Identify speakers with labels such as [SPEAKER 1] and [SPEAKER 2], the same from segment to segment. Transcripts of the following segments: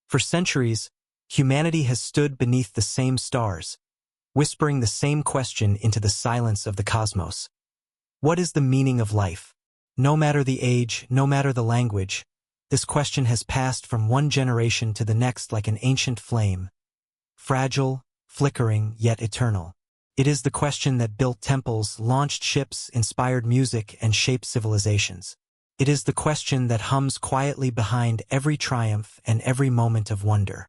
[SPEAKER 1] For centuries, humanity has stood beneath the same stars, whispering the same question into the silence of the cosmos. What is the meaning of life? No matter the age, no matter the language, this question has passed from one generation to the next like an ancient flame, fragile, flickering, yet eternal. It is the question that built temples, launched ships, inspired music, and shaped civilizations. It is the question that hums quietly behind every triumph and every moment of wonder.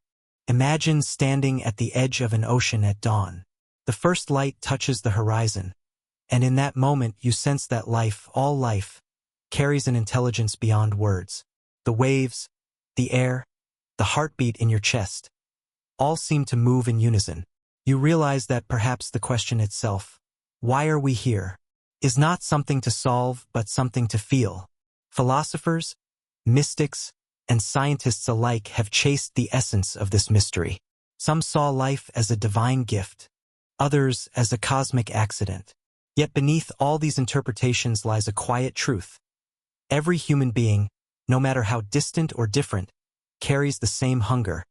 [SPEAKER 1] Imagine standing at the edge of an ocean at dawn. The first light touches the horizon, and in that moment you sense that life, all life, carries an intelligence beyond words. The waves, the air, the heartbeat in your chest, all seem to move in unison. You realize that perhaps the question itself, why are we here, is not something to solve but something to feel. Philosophers, mystics, and scientists alike have chased the essence of this mystery. Some saw life as a divine gift, others as a cosmic accident. Yet beneath all these interpretations lies a quiet truth. Every human being, no matter how distant or different, carries the same hunger,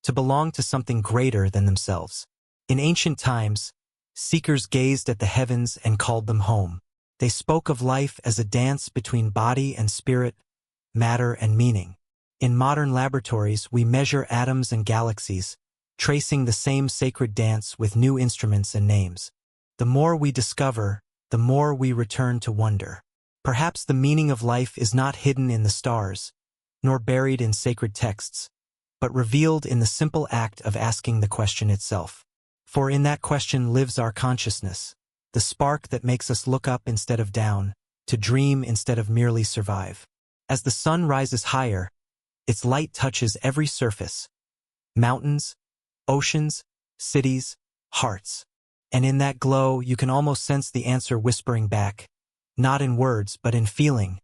[SPEAKER 1] to belong to something greater than themselves. In ancient times, seekers gazed at the heavens and called them home. They spoke of life as a dance between body and spirit, matter and meaning. In modern laboratories, we measure atoms and galaxies, tracing the same sacred dance with new instruments and names. The more we discover, the more we return to wonder. Perhaps the meaning of life is not hidden in the stars, nor buried in sacred texts, but revealed in the simple act of asking the question itself. For in that question lives our consciousness, the spark that makes us look up instead of down, to dream instead of merely survive. As the sun rises higher, its light touches every surface, mountains, oceans, cities, hearts. And in that glow, you can almost sense the answer whispering back, not in words but in feeling.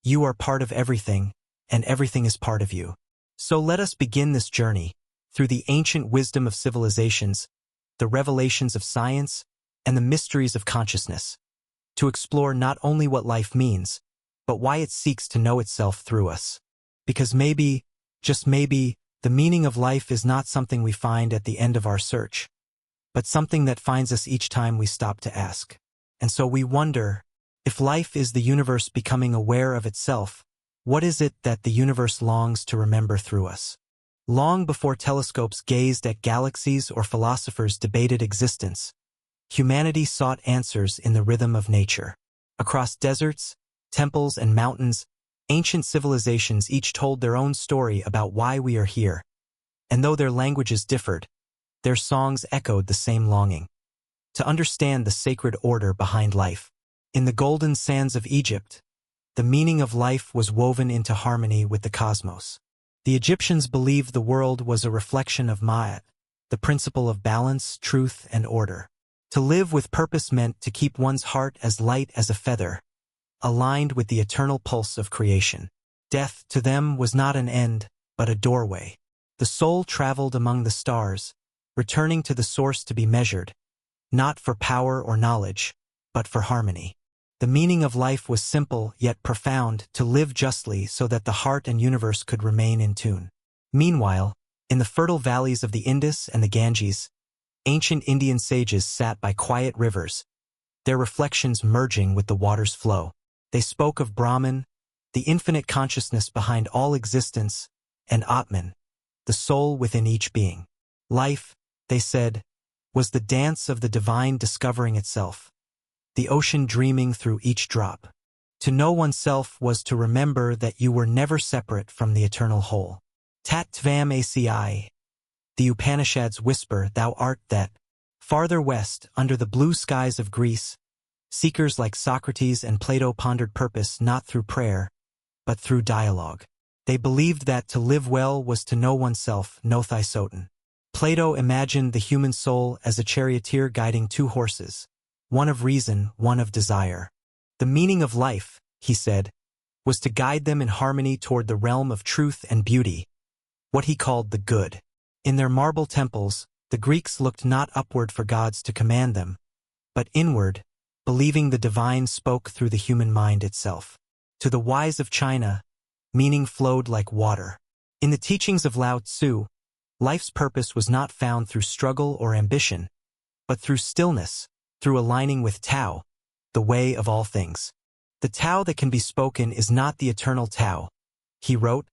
[SPEAKER 1] You are part of everything, and everything is part of you. So let us begin this journey, through the ancient wisdom of civilizations, the revelations of science, and the mysteries of consciousness, to explore not only what life means, but why it seeks to know itself through us. Because maybe, just maybe, the meaning of life is not something we find at the end of our search, but something that finds us each time we stop to ask. And so we wonder, if life is the universe becoming aware of itself, what is it that the universe longs to remember through us? Long before telescopes gazed at galaxies or philosophers debated existence, humanity sought answers in the rhythm of nature. Across deserts, temples, and mountains, ancient civilizations each told their own story about why we are here. And though their languages differed, their songs echoed the same longing. To understand the sacred order behind life. In the golden sands of Egypt, the meaning of life was woven into harmony with the cosmos. The Egyptians believed the world was a reflection of Ma'at, the principle of balance, truth, and order. To live with purpose meant to keep one's heart as light as a feather, aligned with the eternal pulse of creation. Death, to them, was not an end, but a doorway. The soul traveled among the stars, returning to the source to be measured, not for power or knowledge, but for harmony. The meaning of life was simple yet profound, to live justly so that the heart and universe could remain in tune. Meanwhile, in the fertile valleys of the Indus and the Ganges, ancient Indian sages sat by quiet rivers, their reflections merging with the water's flow. They spoke of Brahman, the infinite consciousness behind all existence, and Atman, the soul within each being. Life, they said, was the dance of the divine discovering itself, the ocean dreaming through each drop. To know oneself was to remember that you were never separate from the eternal whole. Tat Tvam Asi, the Upanishads whisper, thou art that. Farther west, under the blue skies of Greece, seekers like Socrates and Plato pondered purpose not through prayer, but through dialogue. They believed that to live well was to know oneself, nothai soten. Plato imagined the human soul as a charioteer guiding two horses, one of reason, one of desire. The meaning of life, he said, was to guide them in harmony toward the realm of truth and beauty, what he called the good. In their marble temples, the Greeks looked not upward for gods to command them, but inward, believing the divine spoke through the human mind itself. To the wise of China, meaning flowed like water. In the teachings of Lao Tzu, life's purpose was not found through struggle or ambition, but through stillness, through aligning with Tao, the way of all things. The Tao that can be spoken is not the eternal Tao, he wrote,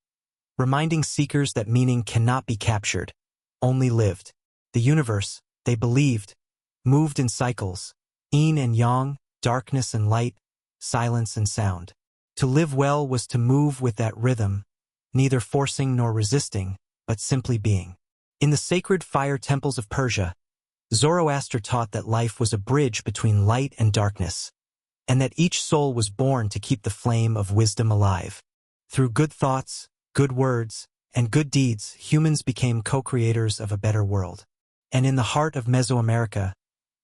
[SPEAKER 1] reminding seekers that meaning cannot be captured, only lived. The universe, they believed, moved in cycles, yin and yang, darkness and light, silence and sound. To live well was to move with that rhythm, neither forcing nor resisting, but simply being. In the sacred fire temples of Persia, Zoroaster taught that life was a bridge between light and darkness, and that each soul was born to keep the flame of wisdom alive. Through good thoughts, good words, and good deeds, humans became co-creators of a better world. And in the heart of Mesoamerica,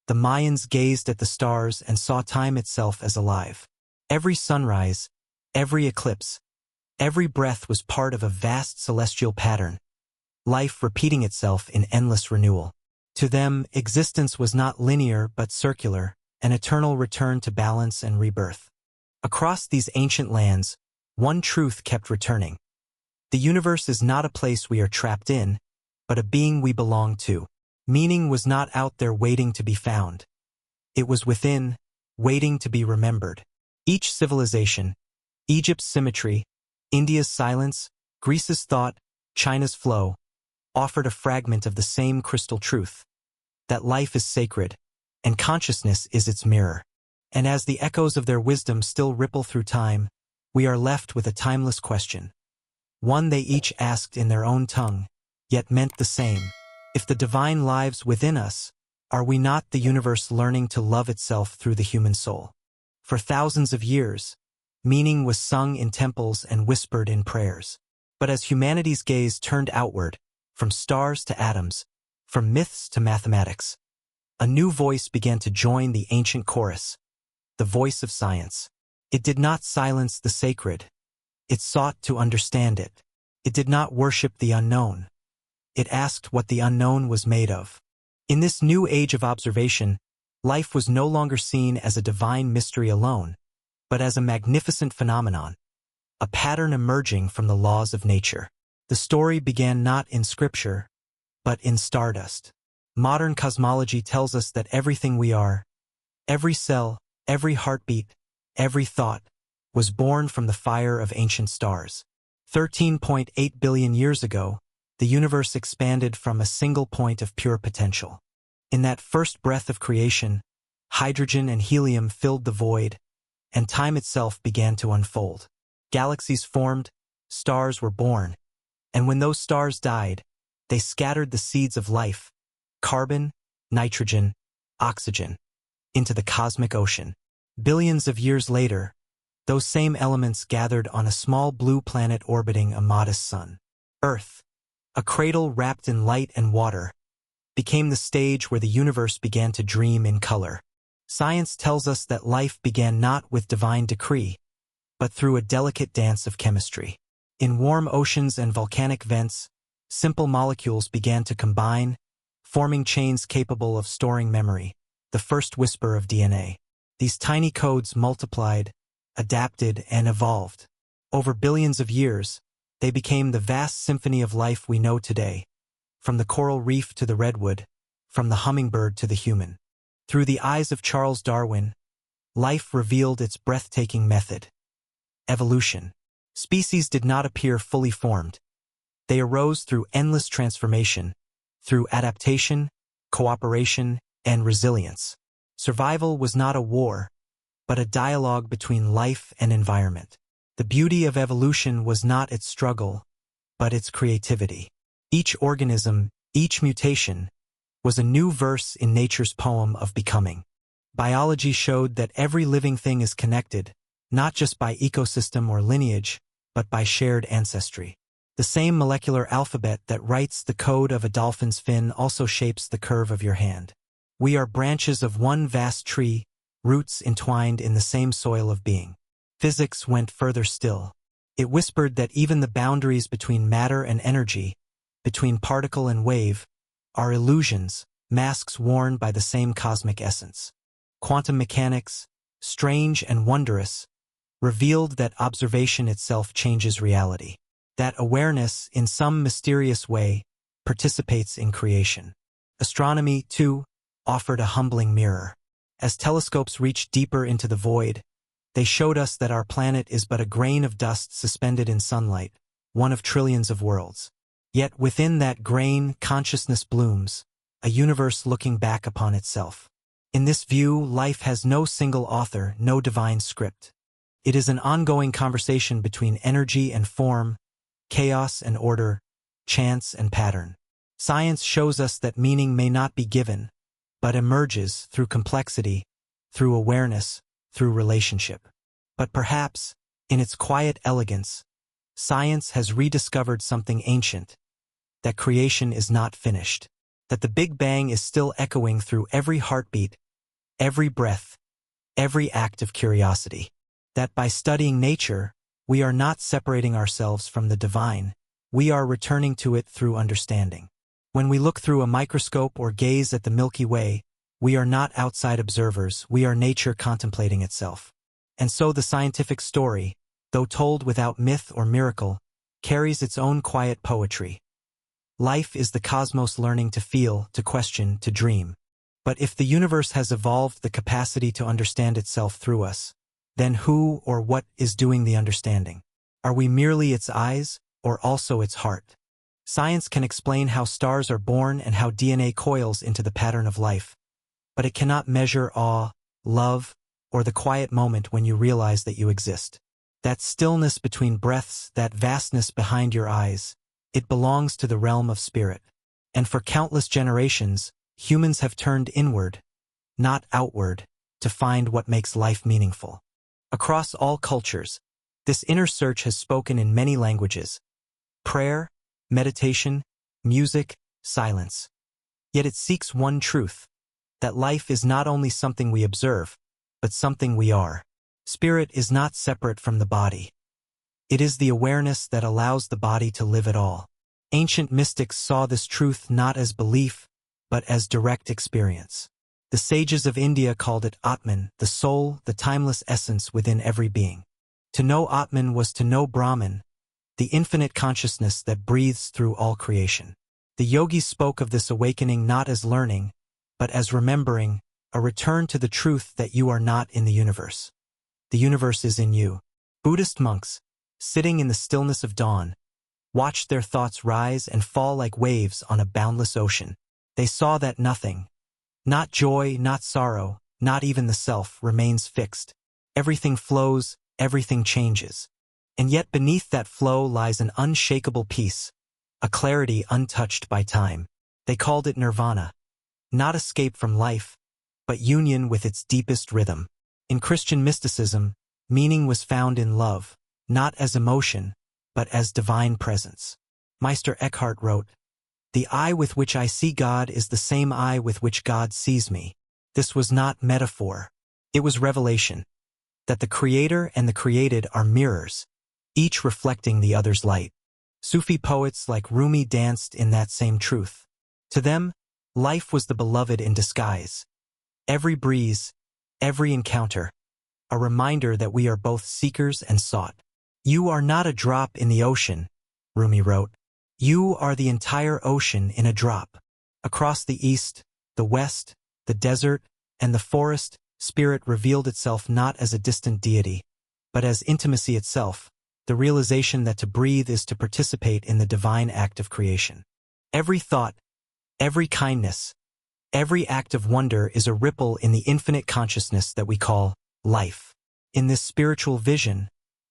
[SPEAKER 1] the Mayans gazed at the stars and saw time itself as alive. Every sunrise, every eclipse, every breath was part of a vast celestial pattern, life repeating itself in endless renewal. To them, existence was not linear but circular, an eternal return to balance and rebirth. Across these ancient lands, one truth kept returning. The universe is not a place we are trapped in, but a being we belong to. Meaning was not out there waiting to be found. It was within, waiting to be remembered. Each civilization, Egypt's symmetry, India's silence, Greece's thought, China's flow, offered a fragment of the same crystal truth, that life is sacred, and consciousness is its mirror. And as the echoes of their wisdom still ripple through time, we are left with a timeless question. One they each asked in their own tongue, yet meant the same. If the divine lives within us, are we not the universe learning to love itself through the human soul? For thousands of years, meaning was sung in temples and whispered in prayers. But as humanity's gaze turned outward, from stars to atoms, from myths to mathematics, a new voice began to join the ancient chorus, the voice of science. It did not silence the sacred. It sought to understand it. It did not worship the unknown. It asked what the unknown was made of. In this new age of observation, life was no longer seen as a divine mystery alone, but as a magnificent phenomenon, a pattern emerging from the laws of nature. The story began not in scripture, but in stardust. Modern cosmology tells us that everything we are, every cell, every heartbeat, every thought, was born from the fire of ancient stars. 13.8 billion years ago, the universe expanded from a single point of pure potential. In that first breath of creation, hydrogen and helium filled the void, and time itself began to unfold. Galaxies formed, stars were born, and when those stars died, they scattered the seeds of life, carbon, nitrogen, oxygen, into the cosmic ocean. Billions of years later, those same elements gathered on a small blue planet orbiting a modest sun. Earth, a cradle wrapped in light and water, became the stage where the universe began to dream in color. Science tells us that life began not with divine decree, but through a delicate dance of chemistry. In warm oceans and volcanic vents, simple molecules began to combine, forming chains capable of storing memory, the first whisper of DNA. These tiny codes multiplied, adapted, and evolved. Over billions of years, they became the vast symphony of life we know today, from the coral reef to the redwood, from the hummingbird to the human. Through the eyes of Charles Darwin, life revealed its breathtaking method: evolution. Species did not appear fully formed. They arose through endless transformation, through adaptation, cooperation, and resilience. Survival was not a war, but a dialogue between life and environment. The beauty of evolution was not its struggle, but its creativity. Each organism, each mutation, was a new verse in nature's poem of becoming. Biology showed that every living thing is connected, not just by ecosystem or lineage, but by shared ancestry. The same molecular alphabet that writes the code of a dolphin's fin also shapes the curve of your hand. We are branches of one vast tree, roots entwined in the same soil of being. Physics went further still. It whispered that even the boundaries between matter and energy, between particle and wave, are illusions, masks worn by the same cosmic essence. Quantum mechanics, strange and wondrous, revealed that observation itself changes reality. That awareness, in some mysterious way, participates in creation. Astronomy, too, offered a humbling mirror. As telescopes reached deeper into the void, they showed us that our planet is but a grain of dust suspended in sunlight, one of trillions of worlds. Yet within that grain, consciousness blooms, a universe looking back upon itself. In this view, life has no single author, no divine script. It is an ongoing conversation between energy and form, chaos and order, chance and pattern. Science shows us that meaning may not be given, but emerges through complexity, through awareness, through relationship. But perhaps, in its quiet elegance, science has rediscovered something ancient, that creation is not finished, that the Big Bang is still echoing through every heartbeat, every breath, every act of curiosity, that by studying nature, we are not separating ourselves from the divine, we are returning to it through understanding. When we look through a microscope or gaze at the Milky Way, we are not outside observers, we are nature contemplating itself. And so the scientific story, though told without myth or miracle, carries its own quiet poetry. Life is the cosmos learning to feel, to question, to dream. But if the universe has evolved the capacity to understand itself through us, then who or what is doing the understanding? Are we merely its eyes, or also its heart? Science can explain how stars are born and how DNA coils into the pattern of life, but it cannot measure awe, love, or the quiet moment when you realize that you exist. That stillness between breaths, that vastness behind your eyes, it belongs to the realm of spirit. And for countless generations, humans have turned inward, not outward, to find what makes life meaningful. Across all cultures, this inner search has spoken in many languages: prayer, meditation, music, silence. Yet it seeks one truth, that life is not only something we observe, but something we are. Spirit is not separate from the body. It is the awareness that allows the body to live at all. Ancient mystics saw this truth not as belief, but as direct experience. The sages of India called it Atman, the soul, the timeless essence within every being. To know Atman was to know Brahman, the infinite consciousness that breathes through all creation. The yogis spoke of this awakening not as learning, but as remembering, a return to the truth that you are not in the universe. The universe is in you. Buddhist monks, sitting in the stillness of dawn, watched their thoughts rise and fall like waves on a boundless ocean. They saw that nothing, not joy, not sorrow, not even the self, remains fixed. Everything flows, everything changes. And yet beneath that flow lies an unshakable peace, a clarity untouched by time. They called it nirvana, not escape from life, but union with its deepest rhythm. In Christian mysticism, meaning was found in love, not as emotion, but as divine presence. Meister Eckhart wrote, "The eye with which I see God is the same eye with which God sees me." This was not metaphor. It was revelation, that the Creator and the created are mirrors, each reflecting the other's light. Sufi poets like Rumi danced in that same truth. To them, life was the beloved in disguise. Every breeze, every encounter, a reminder that we are both seekers and sought. "You are not a drop in the ocean," Rumi wrote. "You are the entire ocean in a drop." Across the east, the west, the desert, and the forest, spirit revealed itself not as a distant deity, but as intimacy itself, the realization that to breathe is to participate in the divine act of creation. Every thought, every kindness, every act of wonder is a ripple in the infinite consciousness that we call life. In this spiritual vision,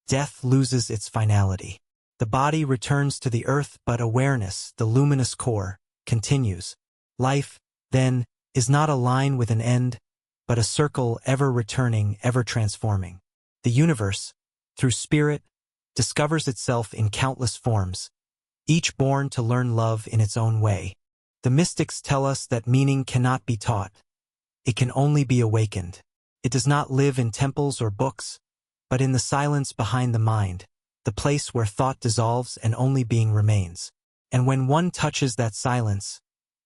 [SPEAKER 1] death loses its finality. The body returns to the earth, but awareness, the luminous core, continues. Life, then, is not a line with an end, but a circle ever returning, ever transforming. The universe, through spirit, discovers itself in countless forms, each born to learn love in its own way. The mystics tell us that meaning cannot be taught. It can only be awakened. It does not live in temples or books, but in the silence behind the mind, the place where thought dissolves and only being remains. And when one touches that silence,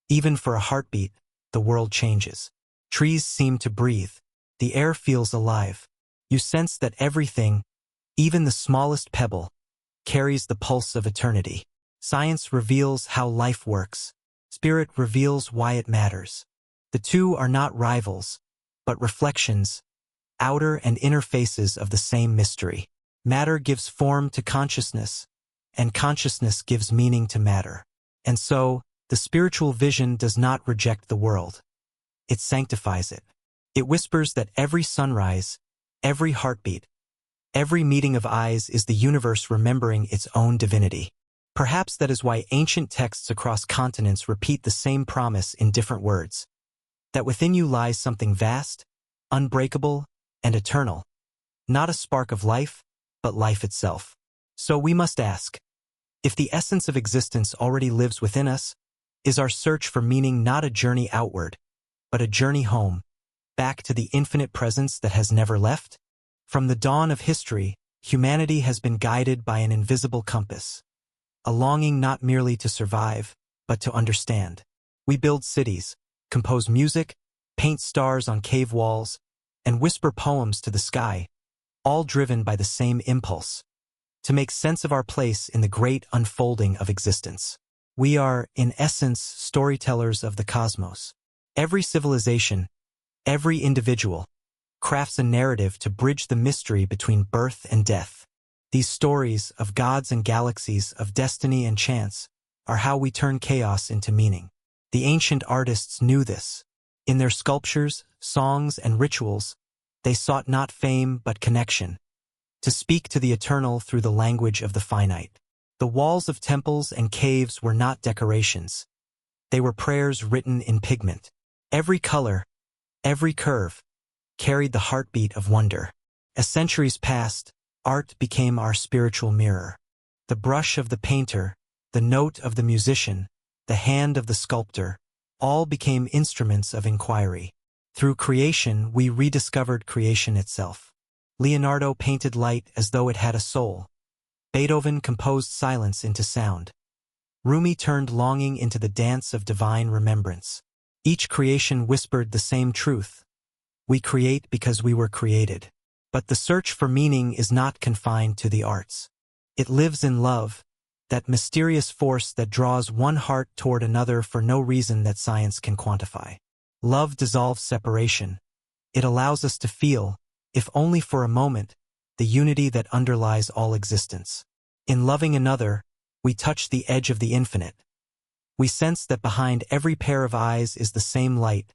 [SPEAKER 1] even for a heartbeat, the world changes. Trees seem to breathe. The air feels alive. You sense that everything, even the smallest pebble, carries the pulse of eternity. Science reveals how life works. Spirit reveals why it matters. The two are not rivals, but reflections, outer and inner faces of the same mystery. Matter gives form to consciousness, and consciousness gives meaning to matter. And so, the spiritual vision does not reject the world. It sanctifies it. It whispers that every sunrise, every heartbeat, every meeting of eyes is the universe remembering its own divinity. Perhaps that is why ancient texts across continents repeat the same promise in different words, that within you lies something vast, unbreakable, and eternal, not a spark of life, but life itself. So we must ask, if the essence of existence already lives within us, is our search for meaning not a journey outward, but a journey home, back to the infinite presence that has never left? From the dawn of history, humanity has been guided by an invisible compass, a longing not merely to survive, but to understand. We build cities, compose music, paint stars on cave walls, and whisper poems to the sky, all driven by the same impulse, to make sense of our place in the great unfolding of existence. We are, in essence, storytellers of the cosmos. Every civilization, every individual, crafts a narrative to bridge the mystery between birth and death. These stories of gods and galaxies, of destiny and chance, are how we turn chaos into meaning. The ancient artists knew this. In their sculptures, songs, and rituals, they sought not fame but connection, to speak to the eternal through the language of the finite. The walls of temples and caves were not decorations. They were prayers written in pigment. Every color, every curve, carried the heartbeat of wonder. As centuries passed, art became our spiritual mirror. The brush of the painter, the note of the musician, the hand of the sculptor, all became instruments of inquiry. Through creation, we rediscovered creation itself. Leonardo painted light as though it had a soul. Beethoven composed silence into sound. Rumi turned longing into the dance of divine remembrance. Each creation whispered the same truth. We create because we were created. But the search for meaning is not confined to the arts. It lives in love, that mysterious force that draws one heart toward another for no reason that science can quantify. Love dissolves separation. It allows us to feel, if only for a moment, the unity that underlies all existence. In loving another, we touch the edge of the infinite. We sense that behind every pair of eyes is the same light,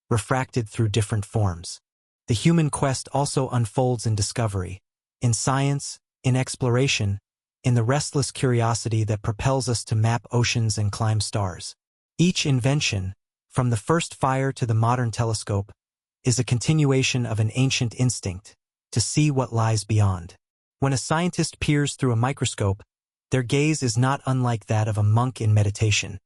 [SPEAKER 1] refracted through different forms. The human quest also unfolds in discovery, in science, in exploration, in the restless curiosity that propels us to map oceans and climb stars. Each invention, from the first fire to the modern telescope, is a continuation of an ancient instinct, to see what lies beyond. When a scientist peers through a microscope, their gaze is not unlike that of a monk in meditation.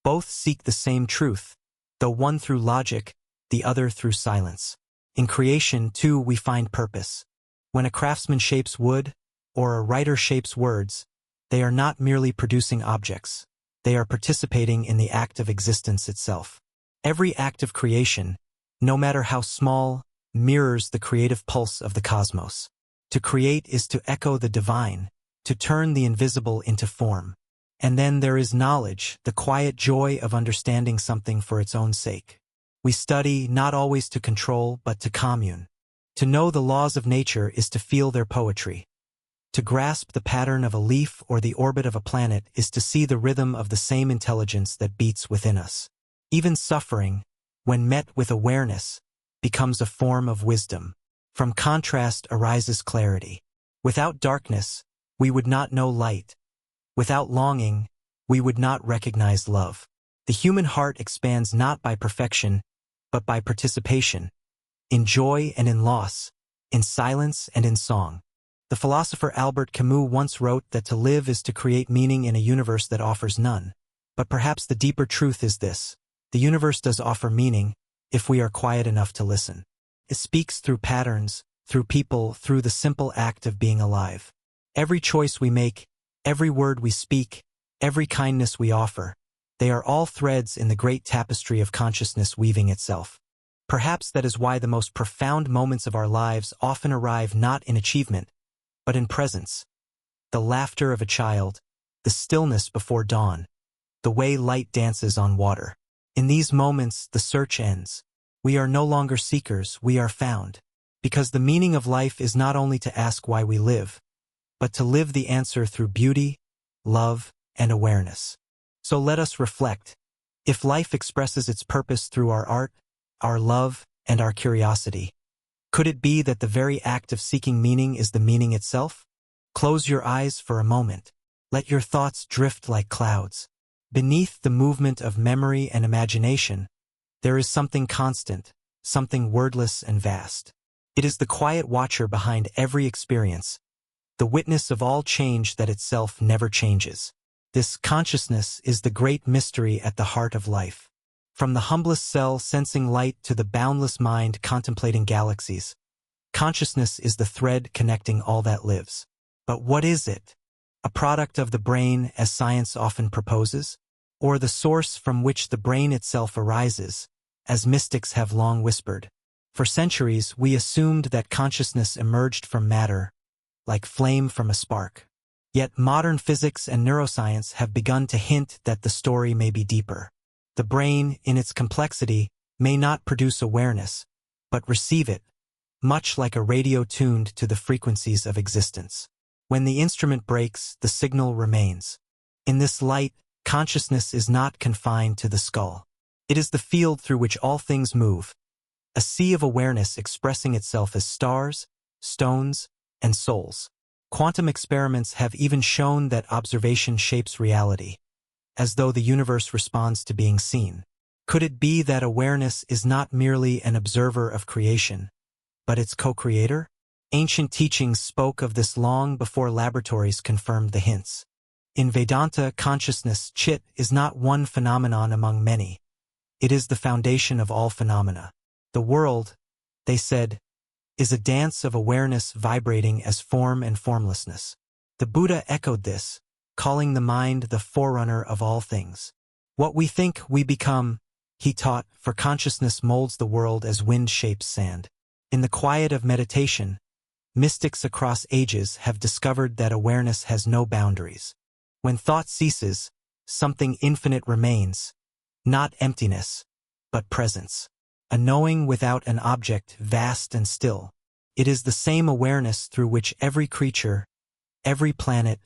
[SPEAKER 1] Both seek the same truth, though one through logic, the other through silence. In creation, too, we find purpose. When a craftsman shapes wood, or a writer shapes words, they are not merely producing objects. They are participating in the act of existence itself. Every act of creation, no matter how small, mirrors the creative pulse of the cosmos. To create is to echo the divine, to turn the invisible into form. And then there is knowledge, the quiet joy of understanding something for its own sake. We study not always to control, but to commune. To know the laws of nature is to feel their poetry. To grasp the pattern of a leaf or the orbit of a planet is to see the rhythm of the same intelligence that beats within us. Even suffering, when met with awareness, becomes a form of wisdom. From contrast arises clarity. Without darkness, we would not know light. Without longing, we would not recognize love. The human heart expands not by perfection, but by participation, in joy and in loss, in silence and in song. The philosopher Albert Camus once wrote that to live is to create meaning in a universe that offers none. But perhaps the deeper truth is this: the universe does offer meaning, if we are quiet enough to listen. It speaks through patterns, through people, through the simple act of being alive. Every choice we make, every word we speak, every kindness we offer, they are all threads in the great tapestry of consciousness weaving itself. Perhaps that is why the most profound moments of our lives often arrive not in achievement, but in presence. the laughter of a child, the stillness before dawn, the way light dances on water. In these moments, the search ends. We are no longer seekers, we are found. Because the meaning of life is not only to ask why we live, but to live the answer through beauty, love, and awareness. So let us reflect. If life expresses its purpose through our art, our love, and our curiosity, could it be that the very act of seeking meaning is the meaning itself? Close your eyes for a moment. Let your thoughts drift like clouds. Beneath the movement of memory and imagination, there is something constant, something wordless and vast. It is the quiet watcher behind every experience, the witness of all change that itself never changes. This consciousness is the great mystery at the heart of life. From the humblest cell sensing light to the boundless mind contemplating galaxies, consciousness is the thread connecting all that lives. But what is it? A product of the brain, as science often proposes? Or the source from which the brain itself arises, as mystics have long whispered? For centuries, we assumed that consciousness emerged from matter, like flame from a spark. Yet modern physics and neuroscience have begun to hint that the story may be deeper. The brain, in its complexity, may not produce awareness, but receive it, much like a radio tuned to the frequencies of existence. When the instrument breaks, the signal remains. In this light, consciousness is not confined to the skull. It is the field through which all things move, a sea of awareness expressing itself as stars, stones, and souls. Quantum experiments have even shown that observation shapes reality, as though the universe responds to being seen. Could it be that awareness is not merely an observer of creation, but its co-creator? Ancient teachings spoke of this long before laboratories confirmed the hints. In Vedanta, consciousness, chit, is not one phenomenon among many. It is the foundation of all phenomena. The world, they said, is a dance of awareness vibrating as form and formlessness. The Buddha echoed this, calling the mind the forerunner of all things. What we think, we become, he taught, for consciousness molds the world as wind shapes sand. In the quiet of meditation, mystics across ages have discovered that awareness has no boundaries. When thought ceases, something infinite remains, not emptiness, but presence. A knowing without an object, vast and still. It is the same awareness through which every creature, every planet,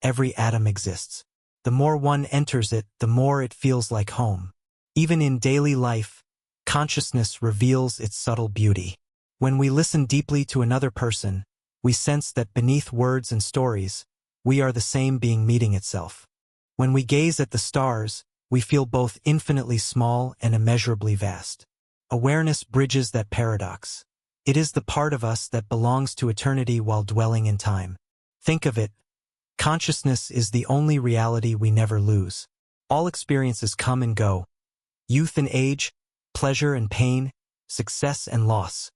[SPEAKER 1] every atom exists. The more one enters it, the more it feels like home. Even in daily life, consciousness reveals its subtle beauty. When we listen deeply to another person, we sense that beneath words and stories, we are the same being meeting itself. When we gaze at the stars, we feel both infinitely small and immeasurably vast. Awareness bridges that paradox. It is the part of us that belongs to eternity while dwelling in time. Think of it. Consciousness is the only reality we never lose. All experiences come and go. Youth and age, pleasure and pain, success and loss.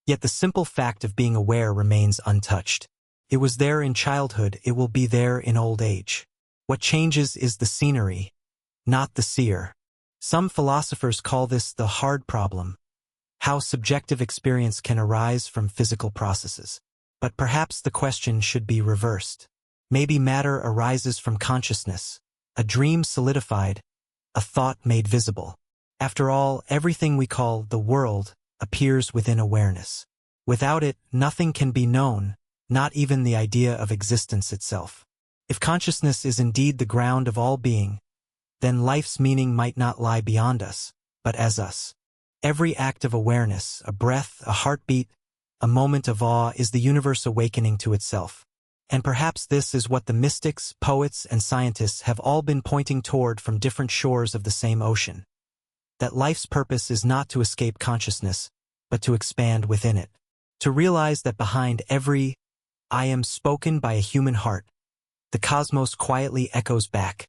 [SPEAKER 1] Yet the simple fact of being aware remains untouched. It was there in childhood, it will be there in old age. What changes is the scenery, not the seer. Some philosophers call this the hard problem, how subjective experience can arise from physical processes. But perhaps the question should be reversed. Maybe matter arises from consciousness, a dream solidified, a thought made visible. After all, everything we call the world appears within awareness. Without it, nothing can be known, not even the idea of existence itself. If consciousness is indeed the ground of all being, then life's meaning might not lie beyond us, but as us. Every act of awareness, a breath, a heartbeat, a moment of awe is the universe awakening to itself. And perhaps this is what the mystics, poets, and scientists have all been pointing toward from different shores of the same ocean. That life's purpose is not to escape consciousness, but to expand within it. To realize that behind every I am spoken by a human heart, the cosmos quietly echoes back,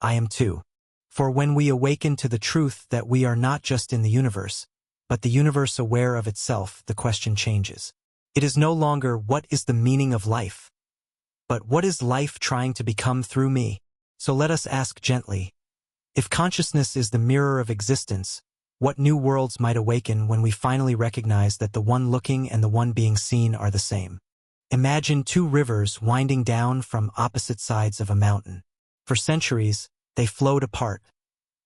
[SPEAKER 1] I am too. For when we awaken to the truth that we are not just in the universe, but the universe aware of itself, the question changes. It is no longer what is the meaning of life, but what is life trying to become through me? So let us ask gently, if consciousness is the mirror of existence, what new worlds might awaken when we finally recognize that the one looking and the one being seen are the same? Imagine two rivers winding down from opposite sides of a mountain. For centuries, they flowed apart,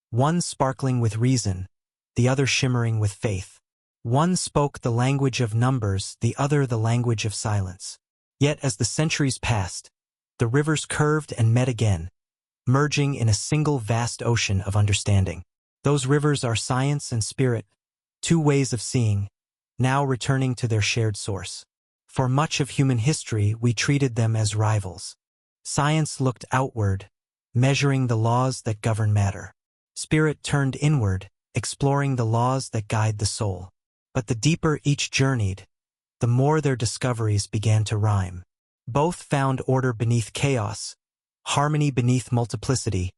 [SPEAKER 1] one sparkling with reason, the other shimmering with faith. One spoke the language of numbers, the other the language of silence. Yet as the centuries passed, the rivers curved and met again, merging in a single vast ocean of understanding. Those rivers are science and spirit, two ways of seeing, now returning to their shared source. For much of human history, we treated them as rivals. Science looked outward, measuring the laws that govern matter. Spirit turned inward, exploring the laws that guide the soul. But the deeper each journeyed, the more their discoveries began to rhyme. Both found order beneath chaos, harmony beneath multiplicity,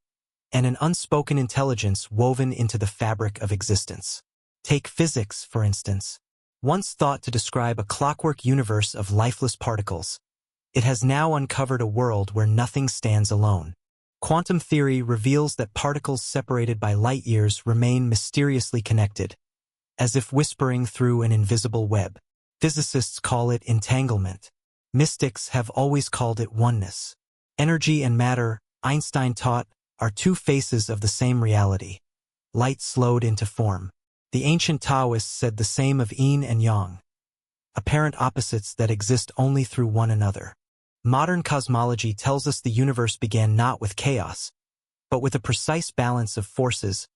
[SPEAKER 1] and an unspoken intelligence woven into the fabric of existence. Take physics, for instance. Once thought to describe a clockwork universe of lifeless particles, it has now uncovered a world where nothing stands alone. Quantum theory reveals that particles separated by light years remain mysteriously connected, as if whispering through an invisible web. Physicists call it entanglement. Mystics have always called it oneness. Energy and matter, Einstein taught, are two faces of the same reality. Light slowed into form. The ancient Taoists said the same of yin and yang, apparent opposites that exist only through one another. Modern cosmology tells us the universe began not with chaos, but with a precise balance of forces,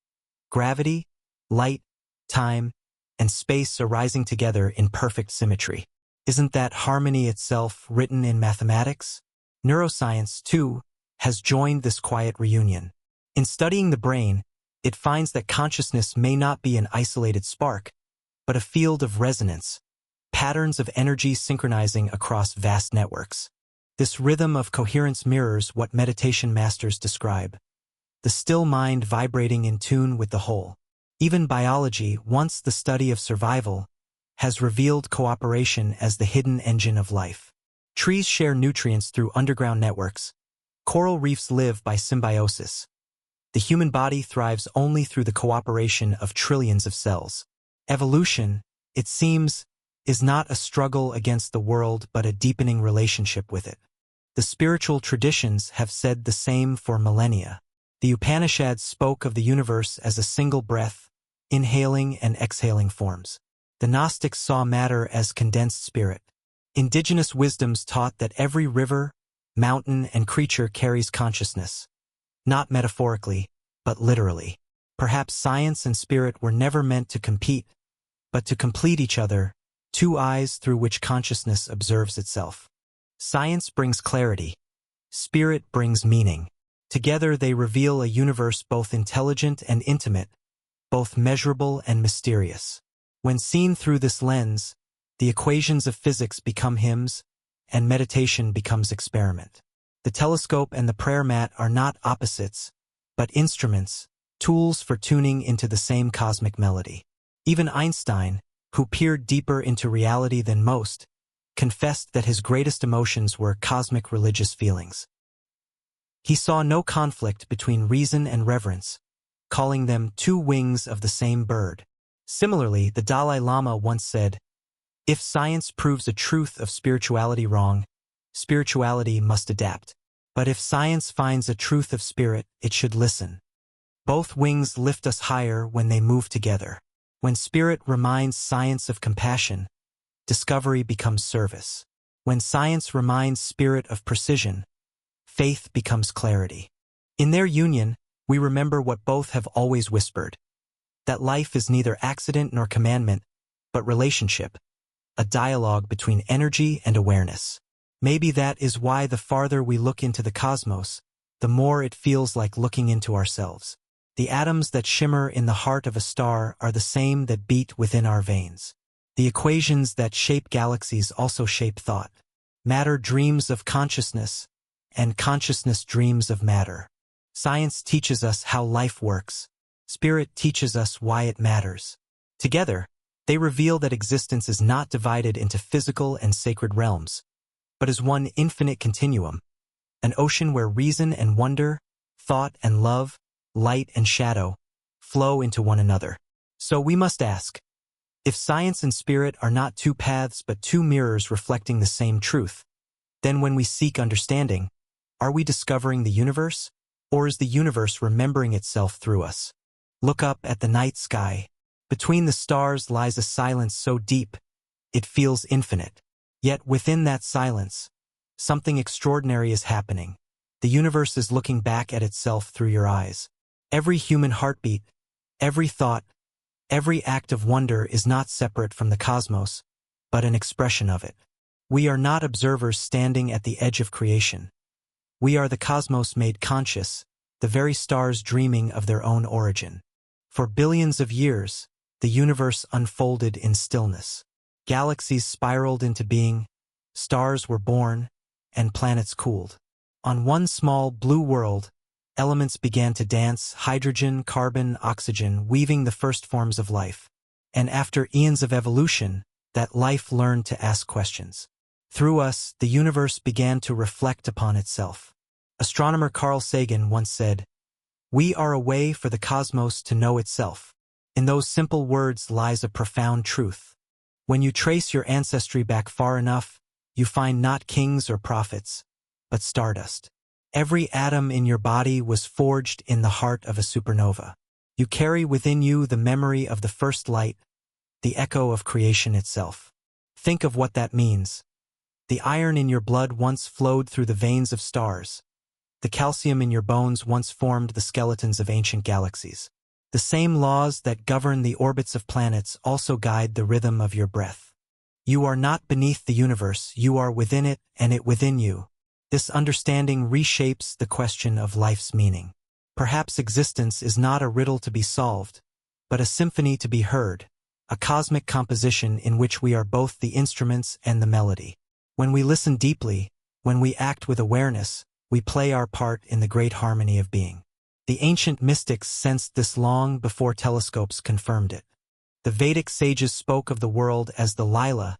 [SPEAKER 1] gravity, light, time, and space arising together in perfect symmetry. Isn't that harmony itself written in mathematics? Neuroscience, too, has joined this quiet reunion. In studying the brain, it finds that consciousness may not be an isolated spark, but a field of resonance, patterns of energy synchronizing across vast networks. This rhythm of coherence mirrors what meditation masters describe: the still mind vibrating in tune with the whole. Even biology, once the study of survival, has revealed cooperation as the hidden engine of life. Trees share nutrients through underground networks. Coral reefs live by symbiosis. The human body thrives only through the cooperation of trillions of cells. Evolution, it seems, is not a struggle against the world but a deepening relationship with it. The spiritual traditions have said the same for millennia. The Upanishads spoke of the universe as a single breath, inhaling and exhaling forms. The Gnostics saw matter as condensed spirit. Indigenous wisdoms taught that every river, mountain, and creature carries consciousness, not metaphorically, but literally. Perhaps science and spirit were never meant to compete, but to complete each other, two eyes through which consciousness observes itself. Science brings clarity. Spirit brings meaning. Together they reveal a universe both intelligent and intimate, both measurable and mysterious. When seen through this lens, the equations of physics become hymns, and meditation becomes experiment. The telescope and the prayer mat are not opposites, but instruments, tools for tuning into the same cosmic melody. Even Einstein, who peered deeper into reality than most, confessed that his greatest emotions were cosmic religious feelings. He saw no conflict between reason and reverence, calling them two wings of the same bird. Similarly, the Dalai Lama once said, "If science proves a truth of spirituality wrong, spirituality must adapt. But if science finds a truth of spirit, it should listen." Both wings lift us higher when they move together. When spirit reminds science of compassion, discovery becomes service. When science reminds spirit of precision, faith becomes clarity. In their union, we remember what both have always whispered: that life is neither accident nor commandment, but relationship, a dialogue between energy and awareness. Maybe that is why the farther we look into the cosmos, the more it feels like looking into ourselves. The atoms that shimmer in the heart of a star are the same that beat within our veins. The equations that shape galaxies also shape thought. Matter dreams of consciousness, and consciousness dreams of matter. Science teaches us how life works. Spirit teaches us why it matters. Together, they reveal that existence is not divided into physical and sacred realms, but is one infinite continuum, an ocean where reason and wonder, thought and love, light and shadow, flow into one another. So we must ask, If science and spirit are not two paths but two mirrors reflecting the same truth, then when we seek understanding, are we discovering the universe? Or is the universe remembering itself through us? Look up at the night sky. Between the stars lies a silence so deep, it feels infinite. Yet within that silence, something extraordinary is happening. The universe is looking back at itself through your eyes. Every human heartbeat, every thought, every act of wonder is not separate from the cosmos, but an expression of it. We are not observers standing at the edge of creation. We are the cosmos made conscious, the very stars dreaming of their own origin. For billions of years, the universe unfolded in stillness. Galaxies spiraled into being, stars were born, and planets cooled. On one small blue world, elements began to dance, hydrogen, carbon, oxygen, weaving the first forms of life. And after eons of evolution, that life learned to ask questions. Through us, the universe began to reflect upon itself. Astronomer Carl Sagan once said, "We are a way for the cosmos to know itself." In those simple words lies a profound truth. When you trace your ancestry back far enough, you find not kings or prophets, but stardust. Every atom in your body was forged in the heart of a supernova. You carry within you the memory of the first light, the echo of creation itself. Think of what that means. The iron in your blood once flowed through the veins of stars. The calcium in your bones once formed the skeletons of ancient galaxies. The same laws that govern the orbits of planets also guide the rhythm of your breath. You are not beneath the universe, you are within it and it within you. This understanding reshapes the question of life's meaning. Perhaps existence is not a riddle to be solved, but a symphony to be heard, a cosmic composition in which we are both the instruments and the melody. When we listen deeply, when we act with awareness, we play our part in the great harmony of being. The ancient mystics sensed this long before telescopes confirmed it. The Vedic sages spoke of the world as the Lila,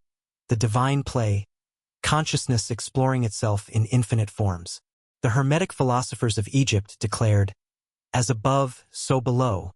[SPEAKER 1] the divine play, consciousness exploring itself in infinite forms. The Hermetic philosophers of Egypt declared, "As above, so below,"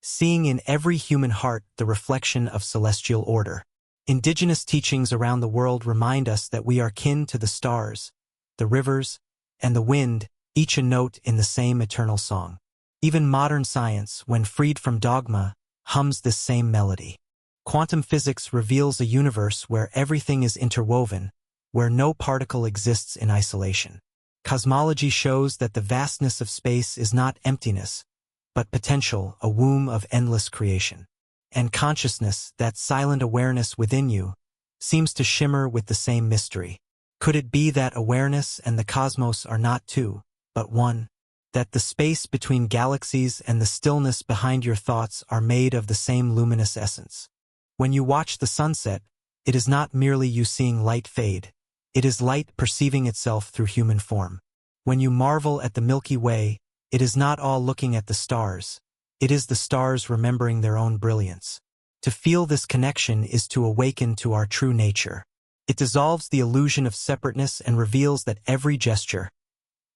[SPEAKER 1] seeing in every human heart the reflection of celestial order. Indigenous teachings around the world remind us that we are kin to the stars, the rivers, and the wind, each a note in the same eternal song. Even modern science, when freed from dogma, hums this same melody. Quantum physics reveals a universe where everything is interwoven, where no particle exists in isolation. Cosmology shows that the vastness of space is not emptiness, but potential, a womb of endless creation. And consciousness, that silent awareness within you, seems to shimmer with the same mystery. Could it be that awareness and the cosmos are not two, but one? That the space between galaxies and the stillness behind your thoughts are made of the same luminous essence? When you watch the sunset, it is not merely you seeing light fade. It is light perceiving itself through human form. When you marvel at the Milky Way, it is not all looking at the stars. It is the stars remembering their own brilliance. To feel this connection is to awaken to our true nature. It dissolves the illusion of separateness and reveals that every gesture,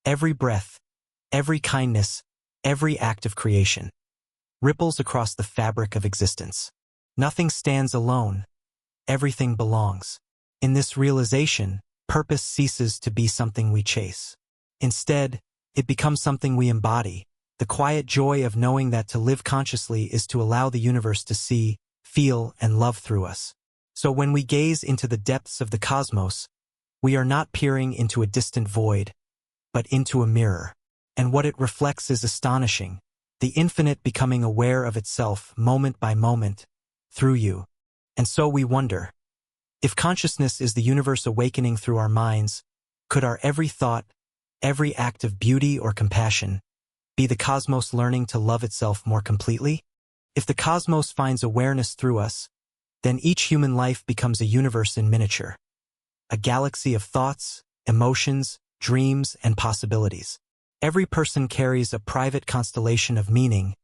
[SPEAKER 1] every breath, every kindness, every act of creation ripples across the fabric of existence. Nothing stands alone. Everything belongs. In this realization, purpose ceases to be something we chase. Instead, it becomes something we embody. The quiet joy of knowing that to live consciously is to allow the universe to see, feel, and love through us. So when we gaze into the depths of the cosmos, we are not peering into a distant void, but into a mirror. And what it reflects is astonishing, the infinite becoming aware of itself moment by moment, through you. And so we wonder, if consciousness is the universe awakening through our minds, could our every thought, every act of beauty or compassion, be the cosmos learning to love itself more completely? If the cosmos finds awareness through us, then each human life becomes a universe in miniature, a galaxy of thoughts, emotions, dreams, and possibilities. Every person carries a private constellation of meaning,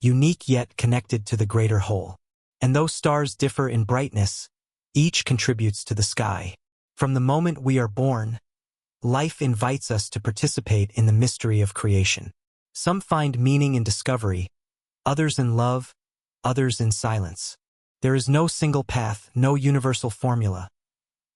[SPEAKER 1] unique yet connected to the greater whole. And though stars differ in brightness, each contributes to the sky. From the moment we are born, life invites us to participate in the mystery of creation. Some find meaning in discovery, others in love, others in silence. There is no single path, no universal formula.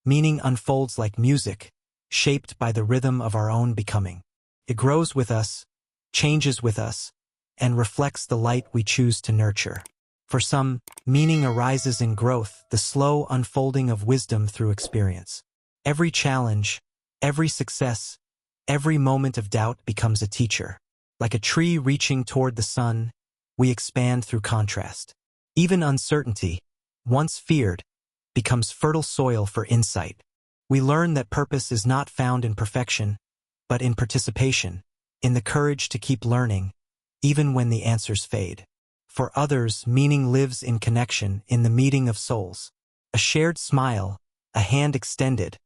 [SPEAKER 1] Meaning unfolds like music, shaped by the rhythm of our own becoming. It grows with us, changes with us, and reflects the light we choose to nurture. For some, meaning arises in growth, the slow unfolding of wisdom through experience. Every challenge, every success, every moment of doubt becomes a teacher. Like a tree reaching toward the sun, we expand through contrast. Even uncertainty, once feared, becomes fertile soil for insight. We learn that purpose is not found in perfection, but in participation, in the courage to keep learning, even when the answers fade. For others, meaning lives in connection, in the meeting of souls. A shared smile, a hand extended,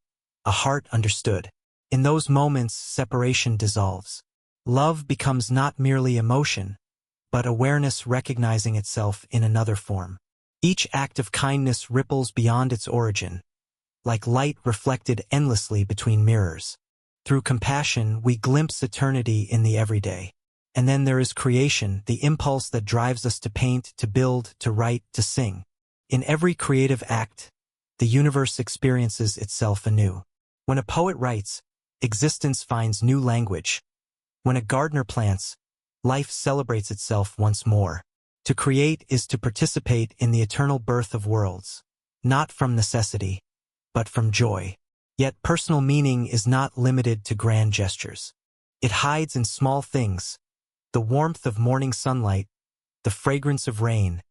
[SPEAKER 1] a heart understood. In those moments, separation dissolves. Love becomes not merely emotion, but awareness recognizing itself in another form. Each act of kindness ripples beyond its origin, like light reflected endlessly between mirrors. Through compassion, we glimpse eternity in the everyday. And then there is creation, the impulse that drives us to paint, to build, to write, to sing. In every creative act, the universe experiences itself anew. When a poet writes, existence finds new language. When a gardener plants, life celebrates itself once more. To create is to participate in the eternal birth of worlds, not from necessity, but from joy. Yet personal meaning is not limited to grand gestures. It hides in small things, the warmth of morning sunlight, the fragrance of rain,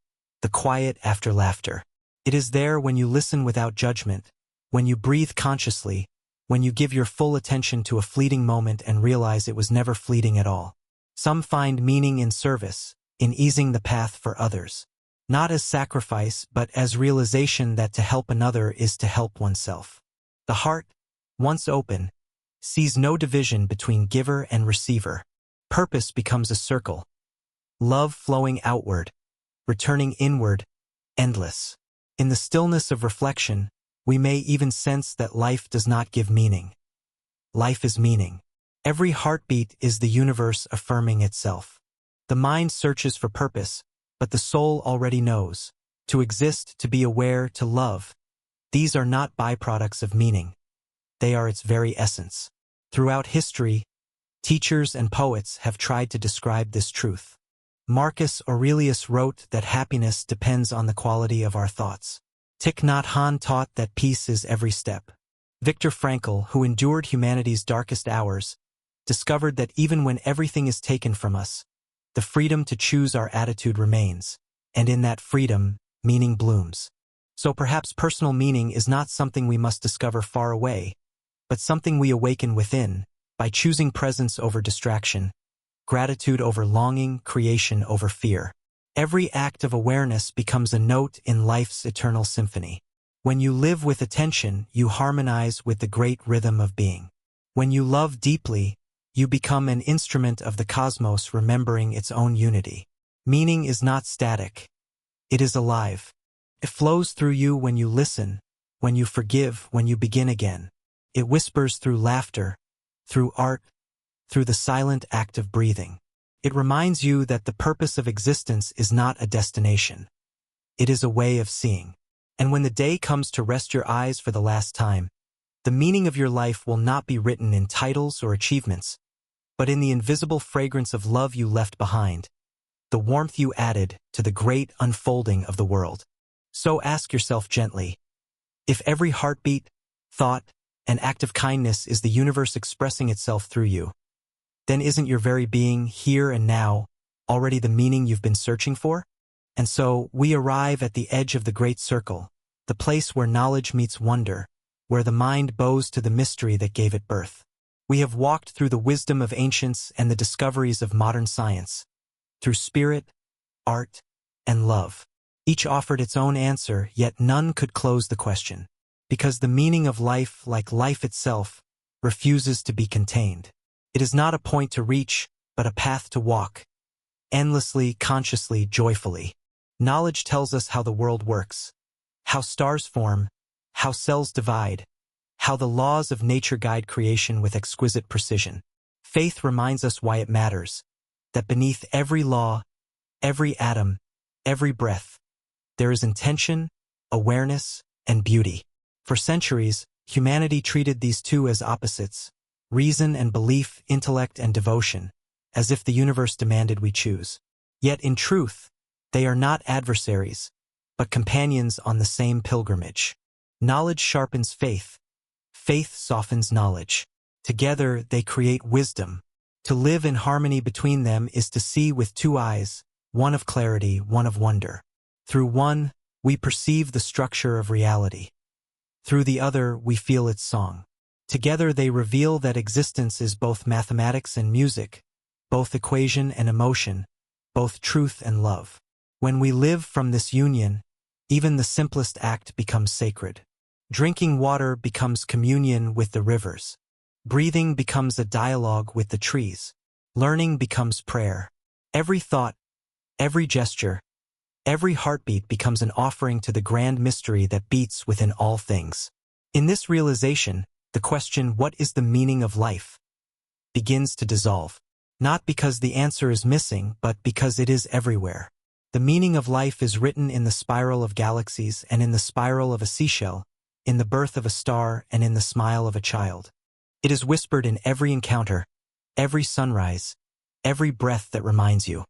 [SPEAKER 1] the quiet after laughter. It is there when you listen without judgment, when you breathe consciously, when you give your full attention to a fleeting moment and realize it was never fleeting at all. Some find meaning in service, in easing the path for others. Not as sacrifice, but as realization that to help another is to help oneself. The heart, once open, sees no division between giver and receiver. Purpose becomes a circle. Love flowing outward, returning inward, endless. In the stillness of reflection, we may even sense that life does not give meaning. Life is meaning. Every heartbeat is the universe affirming itself. The mind searches for purpose, but the soul already knows. To exist, to be aware, to love. These are not byproducts of meaning. They are its very essence. Throughout history, teachers and poets have tried to describe this truth. Marcus Aurelius wrote that happiness depends on the quality of our thoughts. Thich Nhat Hanh taught that peace is every step. Viktor Frankl, who endured humanity's darkest hours, discovered that even when everything is taken from us, the freedom to choose our attitude remains, and in that freedom, meaning blooms. So perhaps personal meaning is not something we must discover far away, but something we awaken within, by choosing presence over distraction, gratitude over longing, creation over fear. Every act of awareness becomes a note in life's eternal symphony. When you live with attention, you harmonize with the great rhythm of being. When you love deeply, you become an instrument of the cosmos remembering its own unity. Meaning is not static. It is alive. It flows through you when you listen, when you forgive, when you begin again. It whispers through laughter, through art, through the silent act of breathing. It reminds you that the purpose of existence is not a destination. It is a way of seeing. And when the day comes to rest your eyes for the last time, the meaning of your life will not be written in titles or achievements, but in the invisible fragrance of love you left behind, the warmth you added to the great unfolding of the world. So ask yourself gently, if every heartbeat, thought, and act of kindness is the universe expressing itself through you, then isn't your very being, here and now, already the meaning you've been searching for? And so, we arrive at the edge of the great circle, the place where knowledge meets wonder, where the mind bows to the mystery that gave it birth. We have walked through the wisdom of ancients and the discoveries of modern science, through spirit, art, and love. Each offered its own answer, yet none could close the question. Because the meaning of life, like life itself, refuses to be contained. It is not a point to reach, but a path to walk, endlessly, consciously, joyfully. Knowledge tells us how the world works, how stars form, how cells divide, how the laws of nature guide creation with exquisite precision. Faith reminds us why it matters, that beneath every law, every atom, every breath, There is intention, awareness, and beauty. For centuries, humanity treated these two as opposites, reason and belief, intellect and devotion, as if the universe demanded we choose. Yet in truth, they are not adversaries, but companions on the same pilgrimage. Knowledge sharpens faith. Faith softens knowledge. Together they create wisdom. To live in harmony between them is to see with two eyes, one of clarity, one of wonder. Through one, we perceive the structure of reality. Through the other, we feel its song. Together they reveal that existence is both mathematics and music, both equation and emotion, both truth and love. When we live from this union, even the simplest act becomes sacred. Drinking water becomes communion with the rivers. Breathing becomes a dialogue with the trees. Learning becomes prayer. Every thought, every gesture, every heartbeat becomes an offering to the grand mystery that beats within all things. In this realization, the question, what is the meaning of life, begins to dissolve. Not because the answer is missing, but because it is everywhere. The meaning of life is written in the spiral of galaxies and in the spiral of a seashell, in the birth of a star and in the smile of a child. It is whispered in every encounter, every sunrise, every breath that reminds you.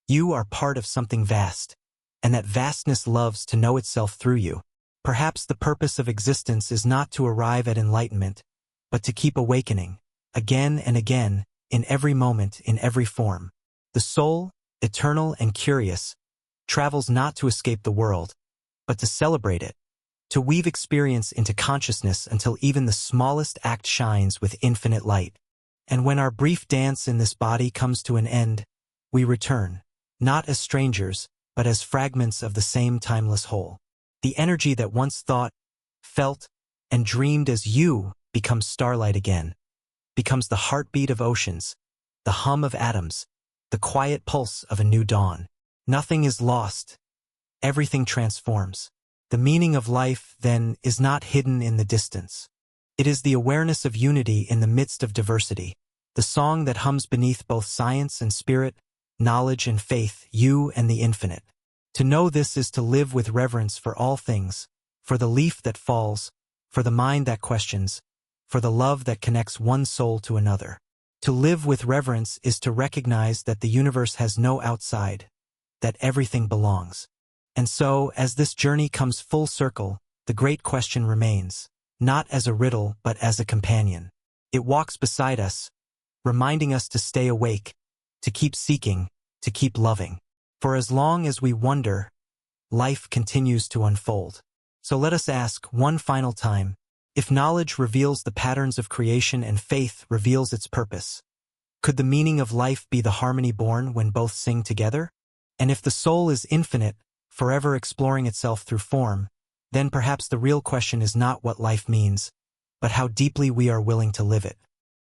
[SPEAKER 1] You are part of something vast, and that vastness loves to know itself through you. Perhaps the purpose of existence is not to arrive at enlightenment, but to keep awakening, again and again, in every moment, in every form. The soul, eternal and curious, travels not to escape the world, but to celebrate it, to weave experience into consciousness until even the smallest act shines with infinite light. And when our brief dance in this body comes to an end, we return, not as strangers, but as fragments of the same timeless whole. The energy that once thought, felt, and dreamed as you becomes starlight again, becomes the heartbeat of oceans, the hum of atoms, the quiet pulse of a new dawn. Nothing is lost. Everything transforms. The meaning of life, then, is not hidden in the distance. It is the awareness of unity in the midst of diversity, the song that hums beneath both science and spirit, knowledge and faith, you and the infinite. To know this is to live with reverence for all things, for the leaf that falls, for the mind that questions, for the love that connects one soul to another. To live with reverence is to recognize that the universe has no outside, that everything belongs. And so, as this journey comes full circle, the great question remains, not as a riddle but as a companion. It walks beside us, reminding us to stay awake, to keep seeking, to keep loving. For as long as we wonder, life continues to unfold. So let us ask one final time, if knowledge reveals the patterns of creation and faith reveals its purpose, could the meaning of life be the harmony born when both sing together? And if the soul is infinite, forever exploring itself through form, then perhaps the real question is not what life means, but how deeply we are willing to live it.